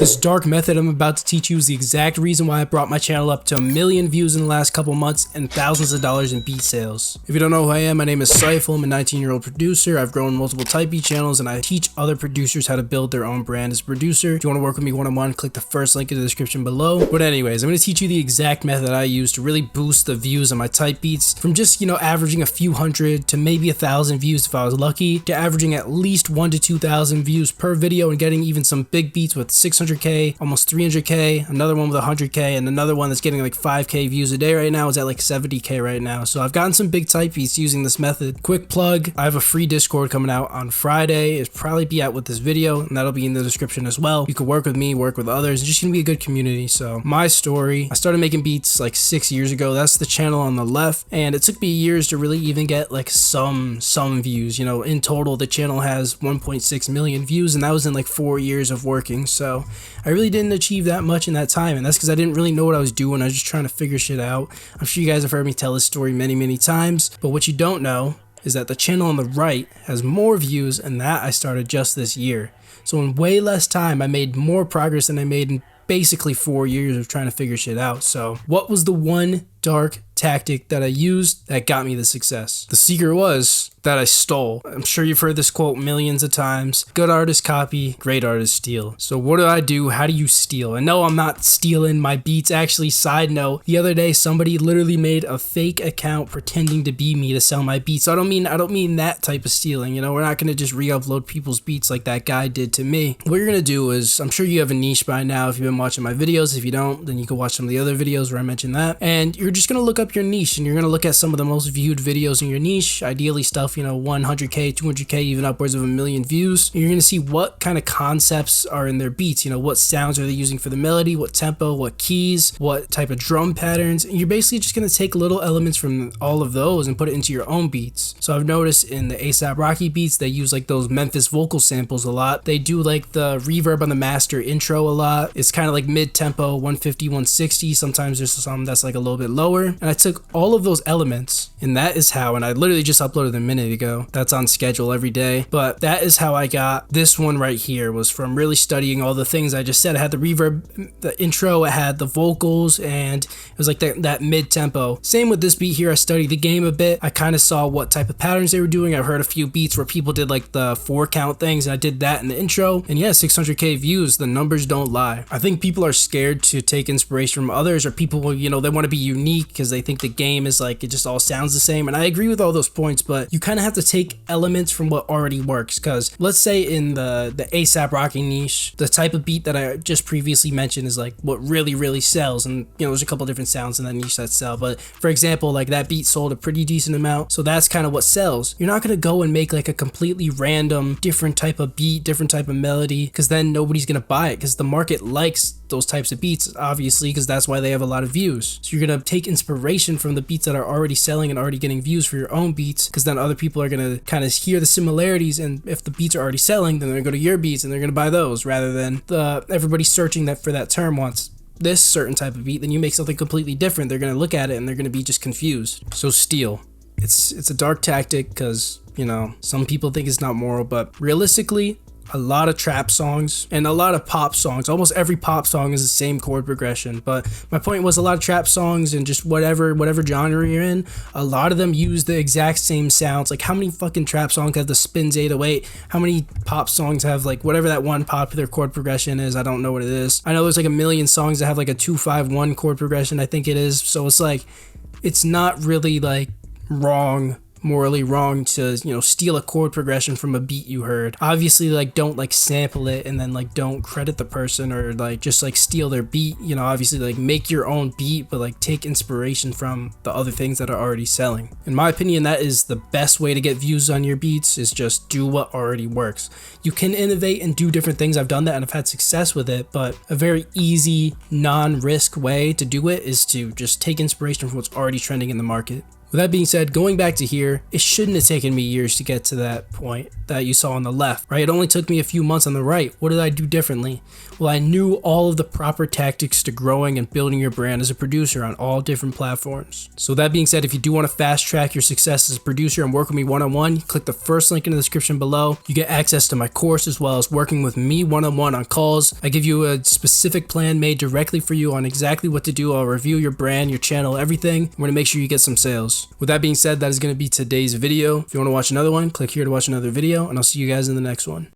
This dark method I'm about to teach you is the exact reason why I brought my channel up to 1 million views in the last couple months and thousands of dollars in beat sales. If you don't know who I am, my name is Seifel. I'm a 19-year-old producer. I've grown multiple type beat channels and I teach other producers how to build their own brand as a producer. If you want to work with me one-on-one, click the first link in the description below. But anyways, I'm going to teach you the exact method I use to really boost the views on my type beats from just, averaging a few hundred to maybe 1,000 views if I was lucky, to averaging at least 1,000 to 2,000 views per video and getting even some big beats with 600K, almost 300K, another one with 100K, and another one that's getting like 5K views a day right now. It's at like 70K right now. So I've gotten some big type beats using this method. Quick plug, I have a free Discord coming out on Friday. It'll probably be out with this video, and that'll be in the description as well. You can work with me, work with others. It's just gonna be a good community. So my story, I started making beats like 6 years ago. That's the channel on the left, and it took me years to really even get like some views. In total the channel has 1.6 million views, and that was in like 4 years of working. So I really didn't achieve that much in that time, and that's because I didn't really know what I was doing. I was just trying to figure shit out. I'm sure you guys have heard me tell this story many times, but what you don't know is that the channel on the right has more views, and that I started just this year. So in way less time I made more progress than I made in basically 4 years of trying to figure shit out. So what was the one dark tactic that I used that got me the success? The secret was that I stole. I'm sure you've heard this quote millions of times. Good artists copy, great artists steal. So what do I do? How do you steal? And no, I'm not stealing my beats. Actually, side note, the other day somebody literally made a fake account pretending to be me to sell my beats. So I don't mean that type of stealing. We're not gonna just re-upload people's beats like that guy did to me. What you're gonna do is, I'm sure you have a niche by now if you've been watching my videos. If you don't, then you can watch some of the other videos where I mention that. And you're just gonna look up your niche, and you're gonna look at some of the most viewed videos in your niche, ideally stuff 100K, 200K, even upwards of 1 million views. And you're gonna see what kind of concepts are in their beats. What sounds are they using for the melody, what tempo, what keys, what type of drum patterns. And you're basically just gonna take little elements from all of those and put it into your own beats. So I've noticed in the A$AP Rocky beats, they use like those Memphis vocal samples a lot. They do like the reverb on the master intro a lot. It's kind of like mid-tempo, 150, 160. Sometimes there's some that's like a little bit lower. And I took all of those elements, and that is how, and I literally just uploaded a minute ago. That's on schedule every day. But that is how I got this one right here, was from really studying all the things I just said. I had the reverb, the intro, I had the vocals, and it was like that mid-tempo. Same with this beat here. I studied the game a bit. I kind of saw what type of patterns they were doing. I've heard a few beats where people did like the 4-count things, and I did that in the intro. And yeah, 600K views. The numbers don't lie. I think people are scared to take inspiration from others, or people will, they want to be unique because they think the game is like, it just all sounds the same. And I agree with all those points, but you kind of have to take elements from what already works. Because let's say in the A$AP Rocky niche, the type of beat that I just previously mentioned is like what really sells. And there's a couple different sounds in that niche that sell. But for example, like that beat sold a pretty decent amount. So that's kind of what sells. You're not going to go and make like a completely random, different type of beat, different type of melody, because then nobody's going to buy it, because the market likes those types of beats, obviously, because that's why they have a lot of views. So you're gonna take inspiration from the beats that are already selling and already getting views for your own beats, because then other people are gonna kind of hear the similarities, and if the beats are already selling, then they're gonna go to your beats and they're gonna buy those, rather than everybody searching that for that term wants this certain type of beat. Then you make something completely different. They're gonna look at it and they're gonna be just confused. So steal. It's a dark tactic because some people think it's not moral, but realistically, a lot of trap songs and a lot of pop songs, almost every pop song is the same chord progression. But my point was, a lot of trap songs and just whatever genre you're in, a lot of them use the exact same sounds. Like, how many fucking trap songs have the spins 808? How many pop songs have like whatever that one popular chord progression is? I don't know what it is. I know there's like a million songs that have like a 2-5-1 chord progression, I think it is. So it's like, it's not really like morally wrong to steal a chord progression from a beat you heard. Obviously, like, don't like sample it and then like don't credit the person, or like just like steal their beat. Obviously, like, make your own beat, but like take inspiration from the other things that are already selling. In my opinion, that is the best way to get views on your beats, is just do what already works. You can innovate and do different things. I've done that and I've had success with it, but a very easy, non-risk way to do it is to just take inspiration from what's already trending in the market. With that being said, going back to here, it shouldn't have taken me years to get to that point that you saw on the left, right? It only took me a few months on the right. What did I do differently? Well, I knew all of the proper tactics to growing and building your brand as a producer on all different platforms. So with that being said, if you do want to fast track your success as a producer and work with me one-on-one, click the first link in the description below. You get access to my course as well as working with me one-on-one on calls. I give you a specific plan made directly for you on exactly what to do. I'll review your brand, your channel, everything. We're going to make sure you get some sales. With that being said, that is going to be today's video. If you want to watch another one, click here to watch another video, and I'll see you guys in the next one.